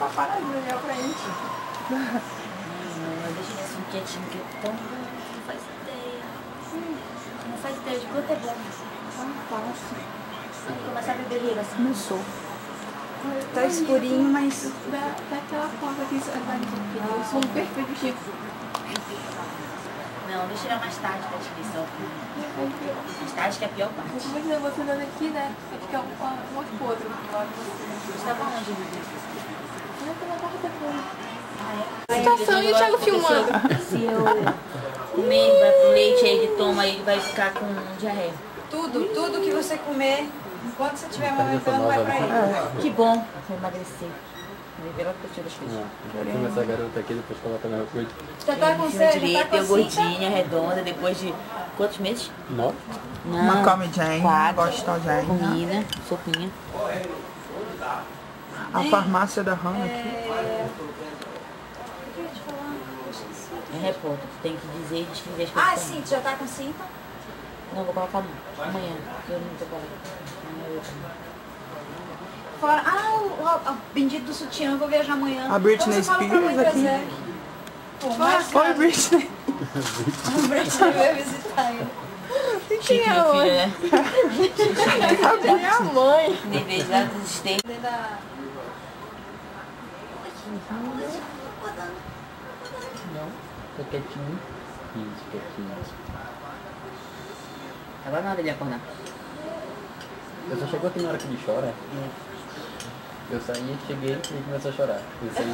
paparazzi na minha frente. Deixa ele assim quietinho, que é tão bom. Não faz ideia. Não faz ideia de quanto é bom. Fácil. Começar a beber assim. Começou. Tá escurinho, mas daquela porta aqui, eu sou um perfeito tipo. Não, deixa eu ir mais tarde pra descrição. Mais tarde que é a pior parte. Eu comecei você dando aqui, né? Acho que é um outro pro outro. Você estava onde, Vivi? Eu tô na barra depois. Ah, é? Situação e o Thiago filmando. Se eu comer, vai pro leite, aí ele toma, ele vai ficar com diarreia. Tudo que você comer, enquanto você estiver amamentando, vai pra ele. Que bom, vou emagrecer. Vou ver logo que eu tiro as coisas. Filma essa garota aqui, depois coloca na coisa. Já tá com sede? Já tá com gordinha, redonda, depois de quantos meses? 9? Não, Uma comidinha, 4, gostosinha. comida, sopinha. A farmácia da Hannah aqui. O que eu ia te falar? Eu esqueci. É repórter, tu tem que dizer e descrever as coisas. Ah, também. sim, tu já tá com 5? Não, vou colocar amanhã, porque eu não tô falando. Amanhã eu como. Fora. O bendito do sutiã, eu vou viajar amanhã. A Britney Então você fala pra mãe Spears aqui. trazer. Pô, mais Oi, Britney. a Britney veio visitar ele. Chique, meu filho, né? A minha mãe. Dever lá dos States. Dentro da... Não, Tô quietinho. Isso, quietinho. agora na hora dele acordar. Eu só chegou aqui na hora que ele chora. Eu saí, cheguei e ele começou a chorar. Eu saí